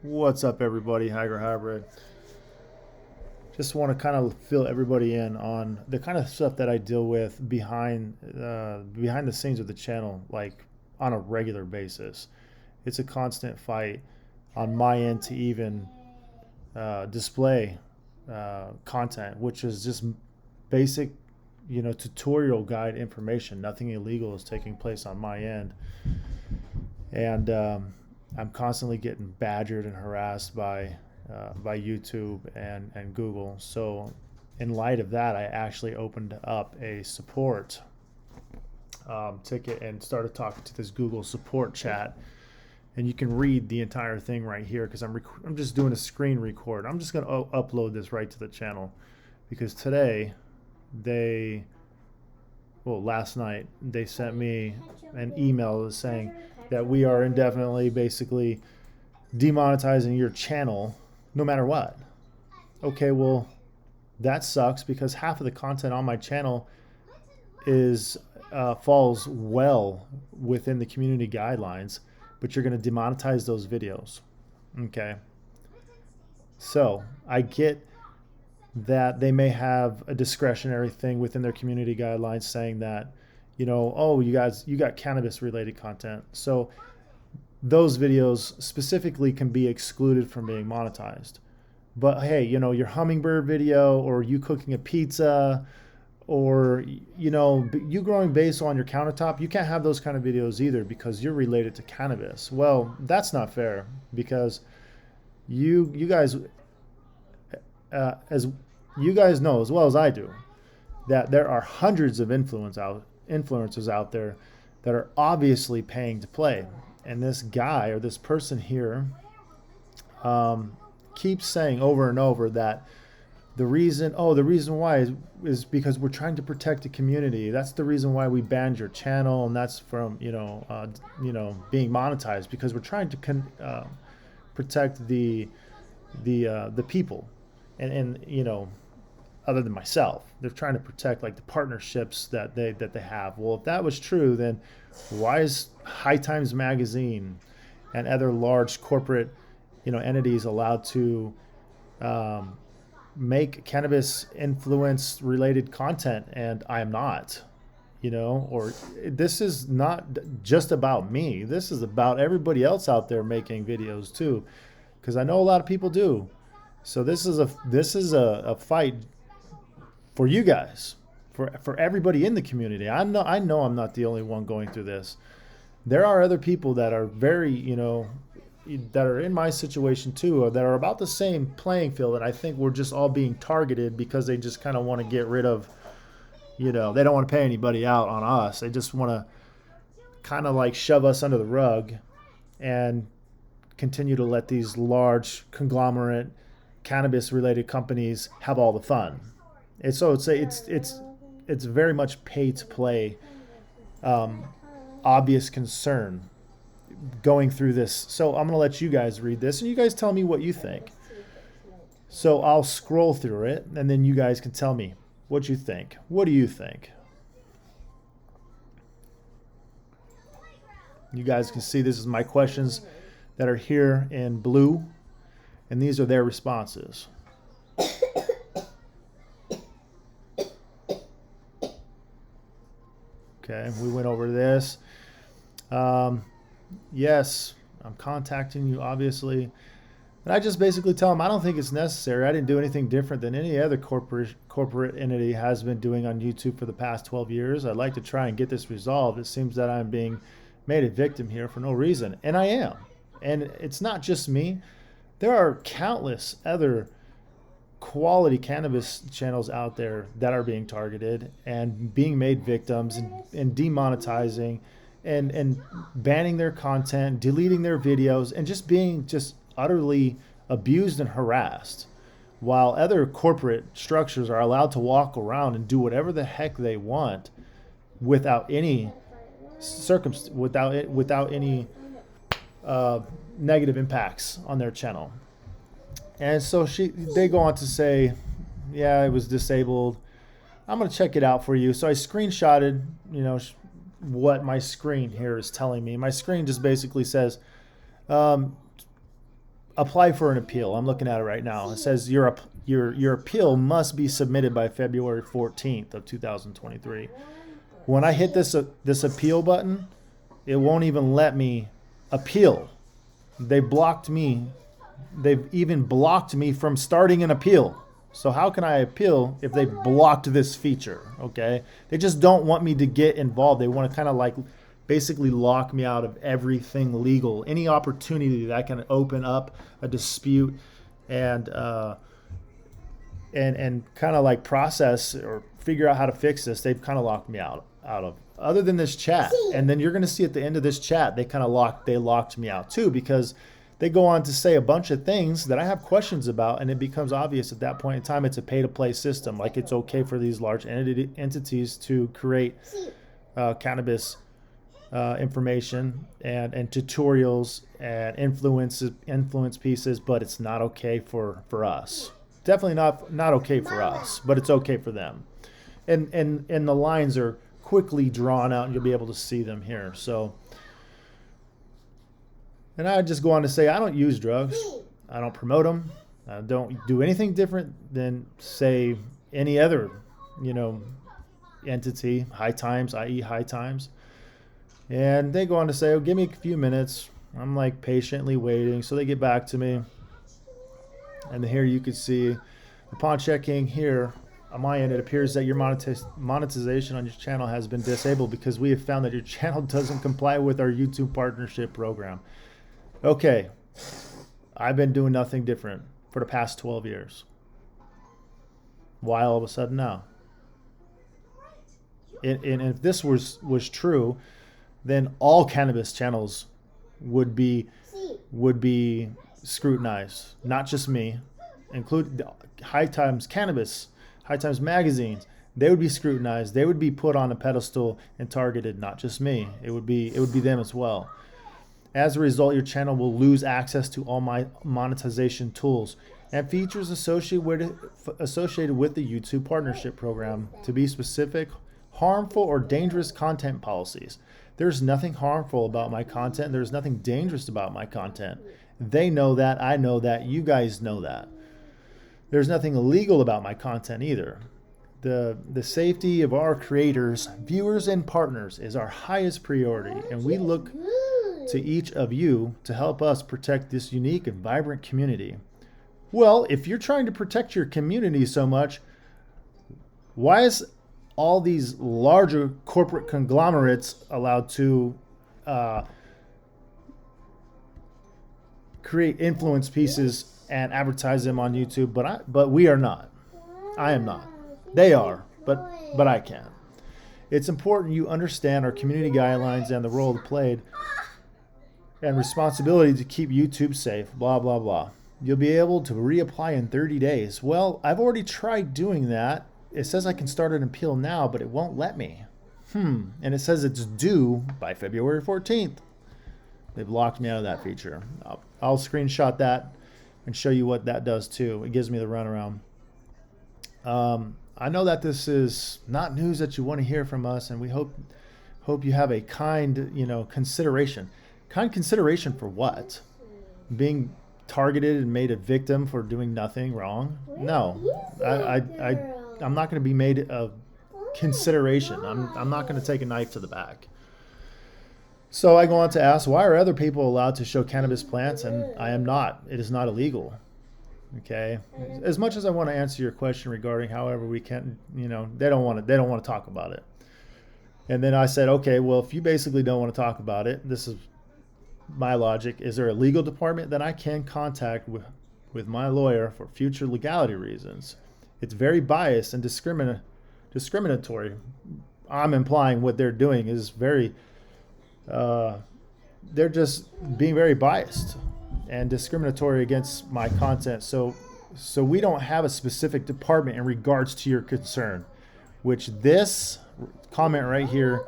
What's up, everybody? Hagger Hybrid. Just want to kind of fill everybody in on the kind of stuff that I deal with behind the scenes of the channel, like on a regular basis. It's a constant fight on my end to even display content, which is just basic, tutorial guide information. Nothing illegal is taking place on my end, and I'm constantly getting badgered and harassed by YouTube and Google. So, in light of that, I actually opened up a support ticket and started talking to this Google support chat. And you can read the entire thing right here because I'm just doing a screen record. I'm just going to upload this right to the channel because today last night they sent me an email saying that we are indefinitely basically demonetizing your channel no matter what. Okay, well, that sucks because half of the content on my channel is falls well within the community guidelines, but you're going to demonetize those videos. Okay. So I get that they may have a discretionary thing within their community guidelines saying that, oh, you got cannabis related content. So those videos specifically can be excluded from being monetized. But hey, your hummingbird video or you cooking a pizza or, you growing basil on your countertop, you can't have those kind of videos either because you're related to cannabis. Well, that's not fair because you guys, as you guys know as well as I do, that there are hundreds of influencers out there that are obviously paying to play. And this guy or this person here keeps saying over and over that the reason why is because we're trying to protect the community. That's the reason why we banned your channel, and that's from being monetized because we're trying to protect the people, and other than myself, they're trying to protect like the partnerships that they have. Well, if that was true, then why is High Times Magazine and other large corporate entities allowed to make cannabis influence related content and I am not? Or this is not just about me. This is about everybody else out there making videos too, because I know a lot of people do. So this is a fight for you guys, for everybody in the community. I know I'm not the only one going through this. There are other people that are very, that are in my situation too, or that are about the same playing field. And I think we're just all being targeted because they just kind of want to get rid of, they don't want to pay anybody out on us. They just want to kind of like shove us under the rug and continue to let these large conglomerate cannabis related companies have all the fun. And so it's very much pay to play, obvious concern going through this. So I'm going to let you guys read this and you guys tell me what you think. So I'll scroll through it and then you guys can tell me what you think. What do you think? You guys can see this is my questions that are here in blue, and these are their responses. Okay, we went over this. Yes, I'm contacting you, obviously. And I just basically tell them I don't think it's necessary. I didn't do anything different than any other corporate entity has been doing on YouTube for the past 12 years. I'd like to try and get this resolved. It seems that I'm being made a victim here for no reason. And I am. And it's not just me. There are countless other quality cannabis channels out there that are being targeted and being made victims and demonetizing and banning their content, deleting their videos, and just being just utterly abused and harassed, while other corporate structures are allowed to walk around and do whatever the heck they want without any without any negative impacts on their channel. And so they go on to say, yeah, it was disabled. I'm going to check it out for you. So I screenshotted, what my screen here is telling me. My screen just basically says, apply for an appeal. I'm looking at it right now. It says your appeal must be submitted by February 14th of 2023. When I hit this appeal button, it won't even let me appeal. They blocked me. They've even blocked me from starting an appeal. So how can I appeal if they blocked this feature? Okay, they just don't want me to get involved. They want to kind of like basically lock me out of everything legal. Any opportunity that I can open up a dispute and kind of like process or figure out how to fix this, they've kind of locked me out of. Other than this chat, and then you're going to see at the end of this chat, they locked me out too, because they go on to say a bunch of things that I have questions about, and it becomes obvious at that point in time it's a pay-to-play system. Like, it's okay for these large entities to create cannabis information and tutorials and influence pieces, but it's not okay for us. Definitely not okay for us, but it's okay for them. And the lines are quickly drawn out, and you'll be able to see them here. So, and I just go on to say, I don't use drugs. I don't promote them. I don't do anything different than, say, any other, entity, High Times, i.e. High Times. And they go on to say, oh, give me a few minutes. I'm like patiently waiting. So they get back to me. And here you can see, upon checking here on my end, it appears that your monetization on your channel has been disabled because we have found that your channel doesn't comply with our YouTube partnership program. Okay, I've been doing nothing different for the past 12 years. Why all of a sudden now? And if this was true, then all cannabis channels would be scrutinized, not just me, including High Times Cannabis, High Times magazines. They would be scrutinized. They would be put on a pedestal and targeted, not just me. It would be them as well. As a result, your channel will lose access to all my monetization tools and features associated with the YouTube partnership program. To be specific, harmful or dangerous content policies. There's nothing harmful about my content. There's nothing dangerous about my content. They know that. I know that. You guys know that. There's nothing illegal about my content either. The safety of our creators, viewers, and partners is our highest priority, and we look to each of you to help us protect this unique and vibrant community. Well, if you're trying to protect your community so much, why is all these larger corporate conglomerates allowed to create influence pieces and advertise them on YouTube, but we are not? I am not. They are, but I can't. It's important you understand our community guidelines and the role played and responsibility to keep YouTube safe, blah, blah, blah. You'll be able to reapply in 30 days. Well, I've already tried doing that. It says I can start an appeal now, but it won't let me. And it says it's due by February 14th. They've locked me out of that feature. I'll screenshot that and show you what that does too. It gives me the runaround. I know that this is not news that you want to hear from us, and we hope you have a kind, consideration. Kind consideration for what? Being targeted and made a victim for doing nothing wrong? No, I'm not going to be made of consideration. I'm not going to take a knife to the back. So I go on to ask, why are other people allowed to show cannabis plants and I am not? It is not illegal. Okay. As much as I want to answer your question regarding however we can, they don't want to talk about it. And then I said, okay, well, if you basically don't want to talk about it, this is my logic. Is there a legal department that I can contact with my lawyer for future legality reasons? It's very biased and discriminatory. I'm implying what they're doing is very, they're just being very biased and discriminatory against my content. So we don't have a specific department in regards to your concern, which this comment right here,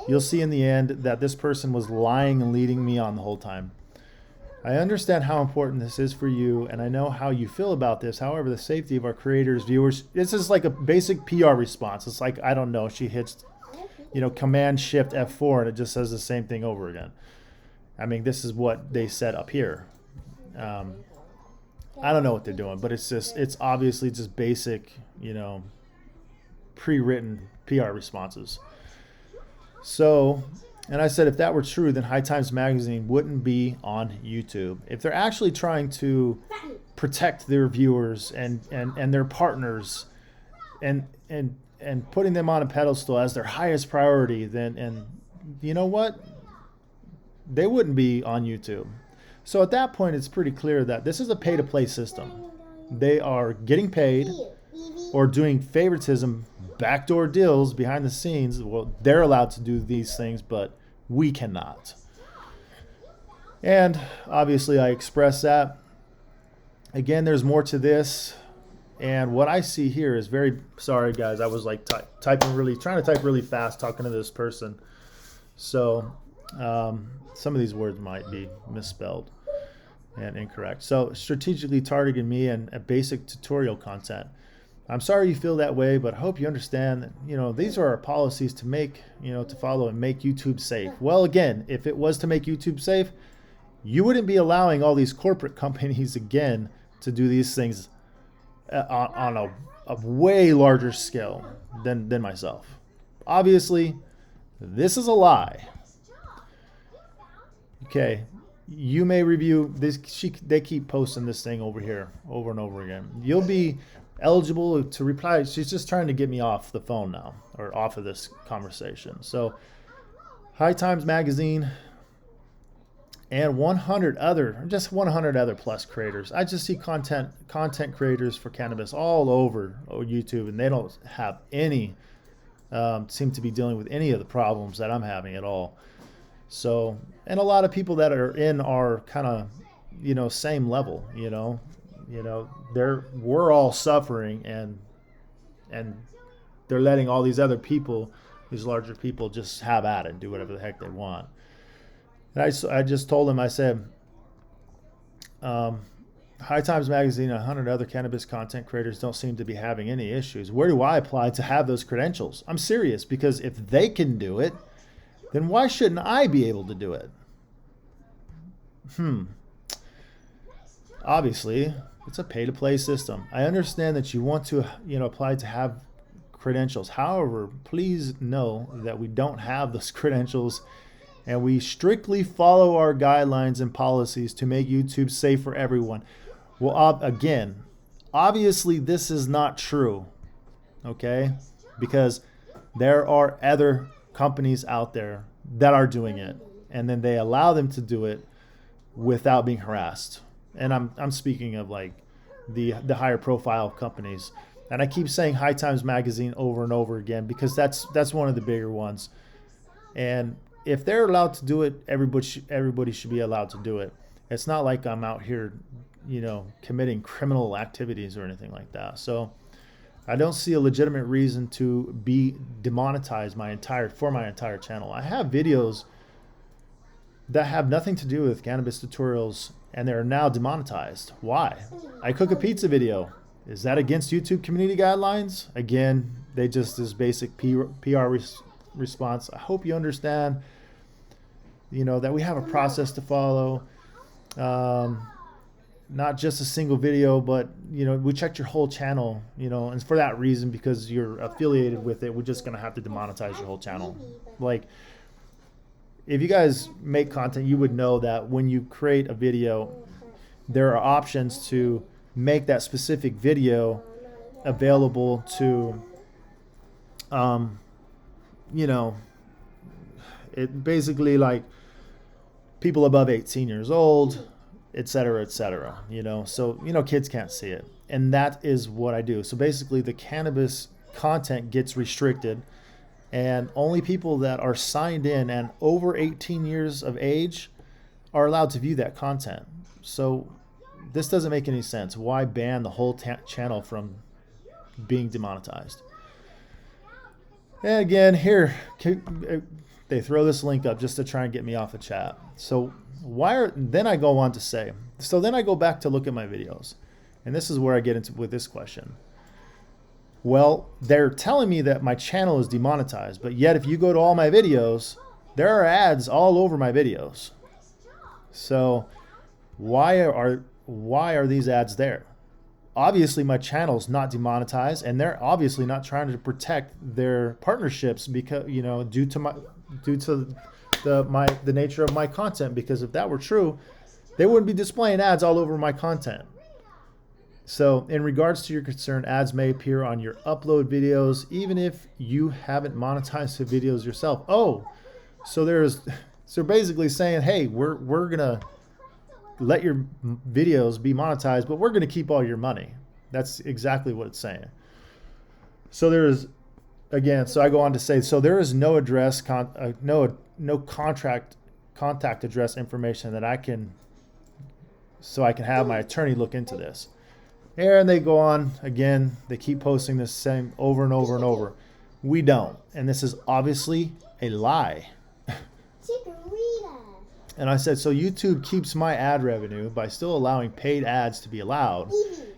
you'll see in the end that this person was lying and leading me on the whole time. I understand how important this is for you, and I know how you feel about this. However, the safety of our creators, viewers, this is like a basic PR response. It's like, I don't know, she hits, Command Shift F4 and it just says the same thing over again. I mean, this is what they said up here. I don't know what they're doing, but it's obviously just basic, pre-written PR responses. So, and I said if that were true, then High Times Magazine wouldn't be on YouTube. If they're actually trying to protect their viewers and their partners and putting them on a pedestal as their highest priority, then, and you know what? They wouldn't be on YouTube. So at that point, it's pretty clear that this is a pay-to-play system. They are getting paid or doing favoritism, backdoor deals behind the scenes. Well, they're allowed to do these things, but we cannot. And obviously, I express that. Again, there's more to this. And what I see here is very, sorry guys, I was like trying to type really fast talking to this person. So some of these words might be misspelled and incorrect. So strategically targeting me and a basic tutorial content. I'm sorry you feel that way, but I hope you understand that, these are our policies to make, to follow and make YouTube safe. Well, again, if it was to make YouTube safe, you wouldn't be allowing all these corporate companies again to do these things on a way larger scale than myself. Obviously, this is a lie. Okay, you may review this. They keep posting this thing over here over and over again. You'll be eligible to reply. She's just trying to get me off the phone now, or off of this conversation. So High Times Magazine and 100 other plus creators. I just see content creators for cannabis all over YouTube, and they don't have any seem to be dealing with any of the problems that I'm having at all. So, and a lot of people that are in our kind of, same level, we're all suffering, and they're letting all these other people, these larger people, just have at it and do whatever the heck they want. And I just told him, I said, High Times Magazine and 100 other cannabis content creators don't seem to be having any issues. Where do I apply to have those credentials? I'm serious, because if they can do it, then why shouldn't I be able to do it? Obviously, it's a pay-to-play system. I understand that you want to, apply to have credentials. However, please know that we don't have those credentials, and we strictly follow our guidelines and policies to make YouTube safe for everyone. Well, again, obviously this is not true, okay? Because there are other companies out there that are doing it, and then they allow them to do it without being harassed. And I'm speaking of like the higher profile companies. And I keep saying High Times Magazine over and over again, because that's one of the bigger ones. And if they're allowed to do it, everybody should be allowed to do it. It's not like I'm out here, committing criminal activities or anything like that. So I don't see a legitimate reason to be demonetized for my entire channel. I have videos that have nothing to do with cannabis tutorials, and they're now demonetized. Why? I cook a pizza video. Is that against YouTube community guidelines? Again, they just this basic PR response. I hope you understand, that we have a process to follow. Not just a single video, but we checked your whole channel, and for that reason, because you're affiliated with it, we're just gonna have to demonetize your whole channel. Like, if you guys make content, you would know that when you create a video, there are options to make that specific video available to it basically like people above 18 years old, et cetera, so kids can't see it, and that is what I do. So basically the cannabis content gets restricted, and only people that are signed in and over 18 years of age are allowed to view that content. So this doesn't make any sense. Why ban the whole channel from being demonetized? And again, here they throw this link up just to try and get me off the chat. So then I go on to say, so then I go back to look at my videos, and this is where I get into with this question. Well, they're telling me that my channel is demonetized, but yet if you go to all my videos, there are ads all over my videos. So why are why are these ads there? Obviously my channel's not demonetized, and they're obviously not trying to protect their partnerships because, you know, due to the nature of my content, because if that were true, they wouldn't be displaying ads all over my content. So in regards to your concern, ads may appear on your upload videos even if you haven't monetized the videos yourself. Oh, so basically saying, hey, we're gonna let your videos be monetized, but we're gonna keep all your money. That's exactly what it's saying. So there's, again, so I go on to say, so there is no address, no contact address information that I can have my attorney look into this. And they go on again. They keep posting this same over and over and over. We don't, and this is obviously a lie. And I said, so YouTube keeps my ad revenue by still allowing paid ads to be allowed,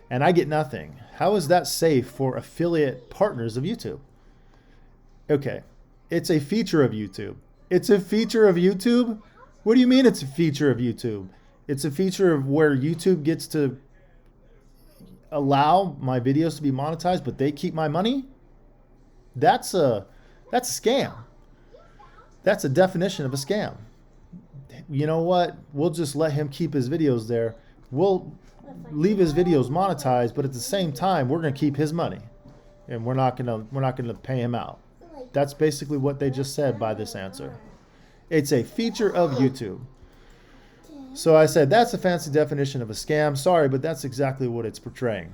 and I get nothing. How is that safe for affiliate partners of YouTube? Okay, it's a feature of YouTube. It's a feature of YouTube? What do you mean it's a feature of YouTube? It's a feature of where YouTube gets to allow my videos to be monetized, but they keep my money? That's a scam. That's a definition of a scam. You know what? We'll just let him keep his videos there. We'll leave his videos monetized, but at the same time, we're going to keep his money, and we're not going to pay him out. That's basically what they just said by this answer. It's a feature of YouTube. So I said, that's a fancy definition of a scam. Sorry, but that's exactly what it's portraying.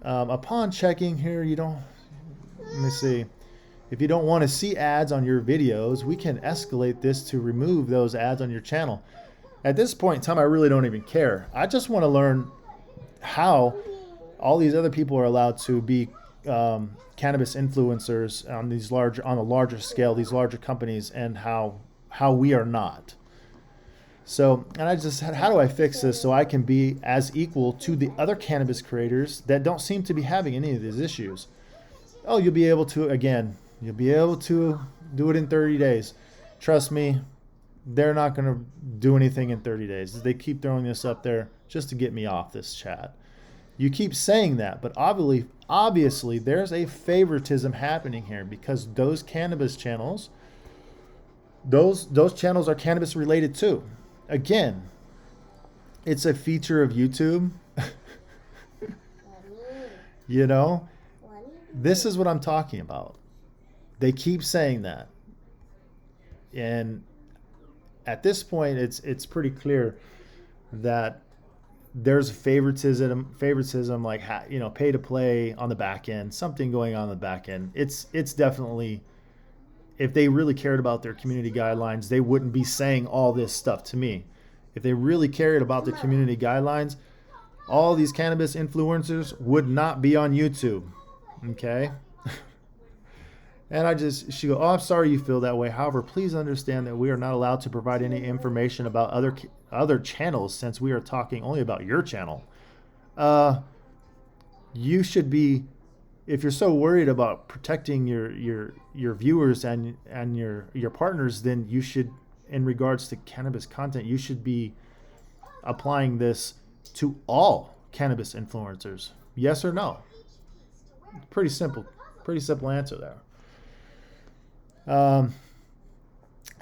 Upon checking here, let me see. If you don't want to see ads on your videos, we can escalate this to remove those ads on your channel. At this point in time, I really don't even care. I just want to learn how all these other people are allowed to be cannabis influencers on a larger scale, these larger companies, and how we are not. So, and I just said, how do I fix this so I can be as equal to the other cannabis creators that don't seem to be having any of these issues? Oh, you'll be able to do it in 30 days. Trust me, they're not going to do anything in 30 days. They keep throwing this up there just to get me off this chat. You keep saying that, but obviously there's a favoritism happening here, because those cannabis channels, those channels are cannabis related too. Again, it's a feature of YouTube. You know, this is what I'm talking about. They keep saying that. And at this point, it's pretty clear that there's favoritism like, you know, pay to play on the back end, something going on the back end. It's definitely, if they really cared about their community guidelines, they wouldn't be saying all this stuff to me. If they really cared about the community guidelines, all these cannabis influencers would not be on YouTube. Okay? And she go, oh, I'm sorry you feel that way. However, please understand that we are not allowed to provide any information about other channels, since we are talking only about your channel. You should be, if you're so worried about protecting your viewers and your partners, then you should, in regards to cannabis content, you should be applying this to all cannabis influencers. Yes or no? Pretty simple answer there. And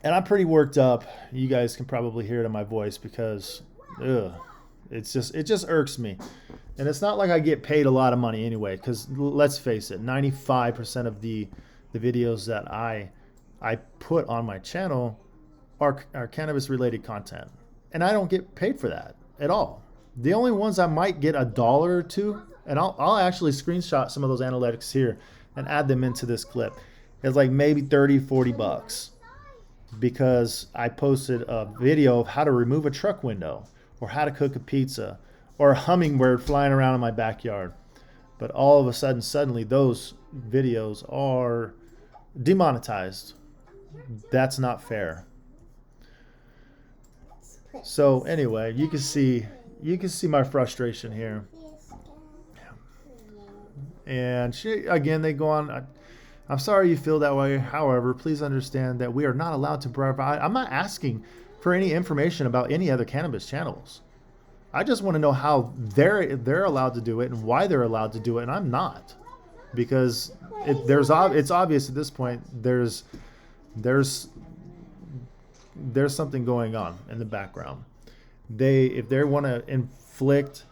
I'm pretty worked up. You guys can probably hear it in my voice, because it just irks me. And it's not like I get paid a lot of money anyway, because let's face it, 95% of the videos that I put on my channel are cannabis related content, and I don't get paid for that at all. The only ones I might get $1 or $2, and I'll actually screenshot some of those analytics here and add them into this clip. It's like maybe $30-$40, because I posted a video of how to remove a truck window, or how to cook a pizza, or a hummingbird flying around in my backyard. But all of a sudden, suddenly those videos are demonetized. That's not fair. So anyway, you can see my frustration here. And they go on, I'm sorry you feel that way. However, please understand that we are not allowed to provide. I'm not asking for any information about any other cannabis channels. I just want to know how they're allowed to do it and why they're allowed to do it, and I'm not, because it's obvious at this point there's something going on in the background. If they want to inflict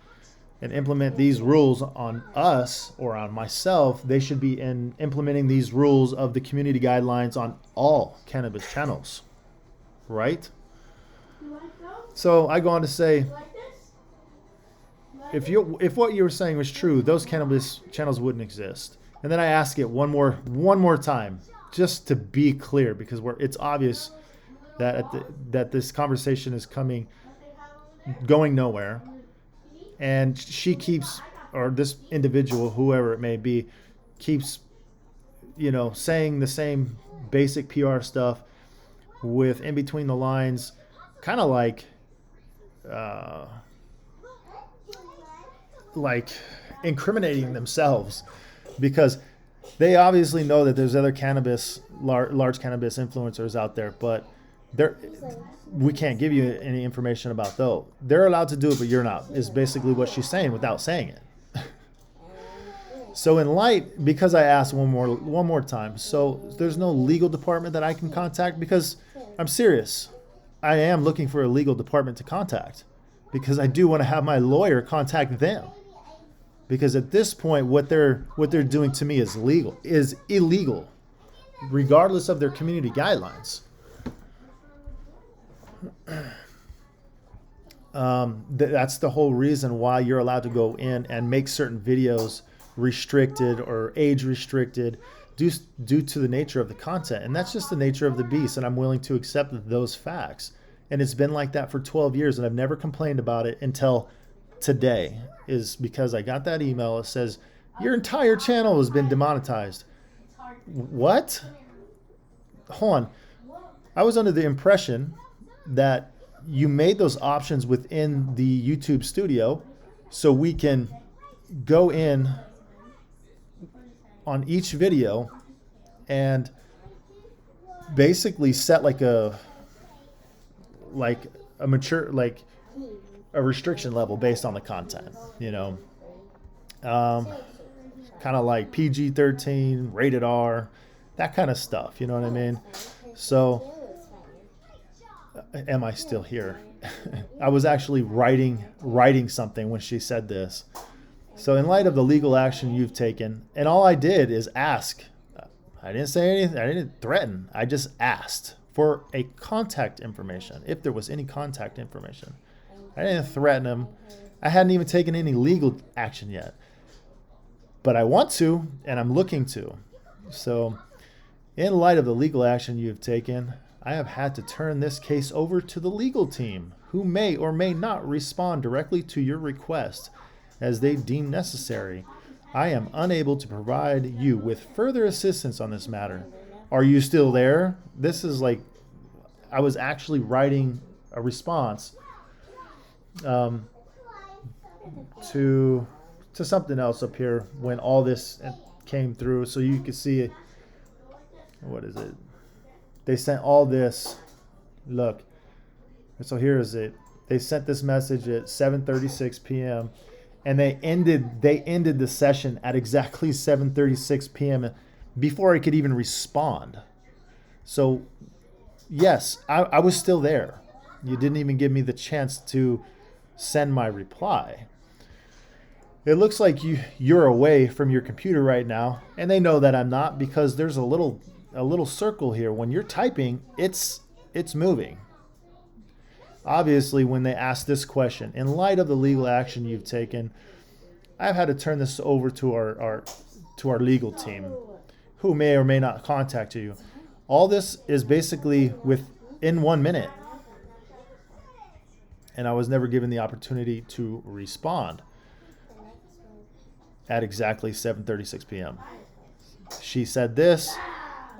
and implement these rules on us or on myself, they should be implementing these rules of the community guidelines on all cannabis channels, right? So I go on to say, if what you were saying was true, those cannabis channels wouldn't exist. And then I ask it one more time, just to be clear, because it's obvious that that this conversation is going nowhere, and she keeps, or this individual, whoever it may be, keeps, saying the same basic PR stuff with in between the lines, kind of like incriminating themselves, because they obviously know that there's other large cannabis influencers out there, but we can't give you any information about those. They're allowed to do it, but you're not, is basically what she's saying without saying it. So because I asked one more time, so there's no legal department that I can contact, because I'm serious. I am looking for a legal department to contact, because I do want to have my lawyer contact them. Because at this point, what they're doing to me is illegal, regardless of their community guidelines. That's the whole reason why you're allowed to go in and make certain videos restricted or age restricted due to the nature of the content. And that's just the nature of the beast, and I'm willing to accept those facts. And it's been like that for 12 years, and I've never complained about it until today, is because I got that email that says your entire channel has been demonetized. What? Hold on. I was under the impression that you made those options within the YouTube studio so we can go in on each video and basically set like a restriction level based on the content, kind of like PG-13, rated R, that kind of stuff, you know what I mean? So am I still here? I was actually writing something when she said this. So in light of the legal action you've taken, and all I did is ask. I didn't say anything. I didn't threaten. I just asked for a contact information, if there was any contact information. I didn't threaten him. I hadn't even taken any legal action yet. But I want to, and I'm looking to. So in light of the legal action you've taken, I have had to turn this case over to the legal team, who may or may not respond directly to your request as they deem necessary. I am unable to provide you with further assistance on this matter. Are you still there? This is like, I was actually writing a response to something else up here when all this came through. So you could see, what is it? They sent all this. Look. So here is it. They sent this message at 7:36 p.m. and they ended the session at exactly 7:36 p.m. before I could even respond. So yes, I was still there. You didn't even give me the chance to send my reply. It looks like you're away from your computer right now, and they know that I'm not, because there's a little circle here. When you're typing, it's moving. Obviously, when they ask this question, in light of the legal action you've taken, I've had to turn this over to our legal team, who may or may not contact you. All this is basically within 1 minute, and I was never given the opportunity to respond at exactly 7:36 p.m. She said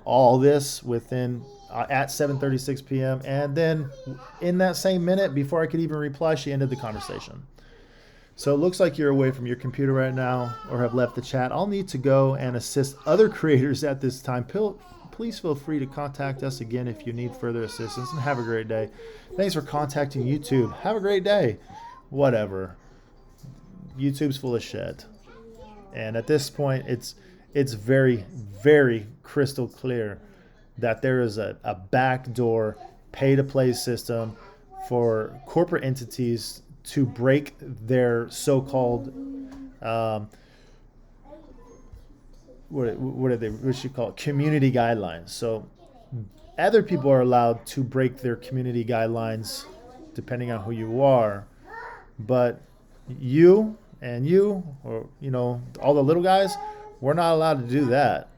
all this within at 7:36 p.m. and then in that same minute, before I could even reply, she ended the conversation. So it looks like you're away from your computer right now or have left the chat. I'll need to go and assist other creators at this time. Please feel free to contact us again if you need further assistance, and have a great day. Thanks for contacting YouTube. Have a great day. whatever. YouTube's full of shit. And at this point, it's very, very crystal clear that there is a backdoor pay-to-play system for corporate entities to break their so-called what you call it, community guidelines. So other people are allowed to break their community guidelines depending on who you are, but you and you, or all the little guys, we're not allowed to do that.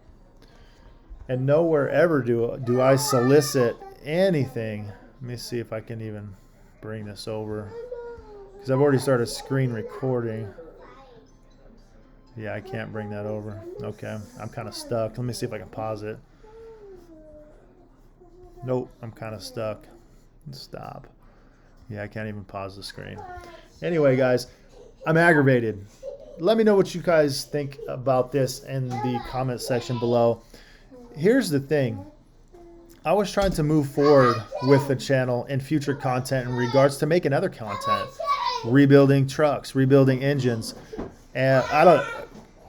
And nowhere ever do I solicit anything. Let me see if I can even bring this over, because I've already started screen recording. Yeah, I can't bring that over. Okay, I'm kind of stuck. Let me see if I can pause it. Nope, I'm kind of stuck. Stop. Yeah, I can't even pause the screen. Anyway, guys, I'm aggravated. Let me know what you guys think about this in the comment section below. Here's the thing. I was trying to move forward with the channel and future content in regards to making other content, rebuilding trucks, rebuilding engines, and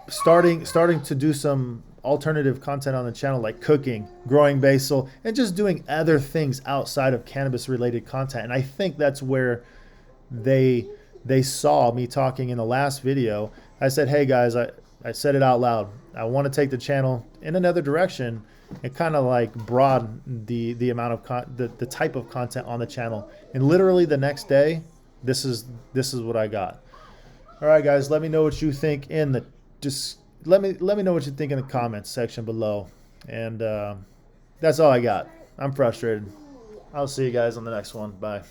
starting to do some alternative content on the channel, like cooking, growing basil, and just doing other things outside of cannabis related content. And I think that's where they saw me talking in the last video. I said, hey guys, I said it out loud. I want to take the channel in another direction and kind of like broaden the amount of the type of content on the channel. And literally the next day, this is what I got. All right, guys, let me know what you think in the let me know what you think in the comments section below. And that's all I got. I'm frustrated. I'll see you guys on the next one. Bye.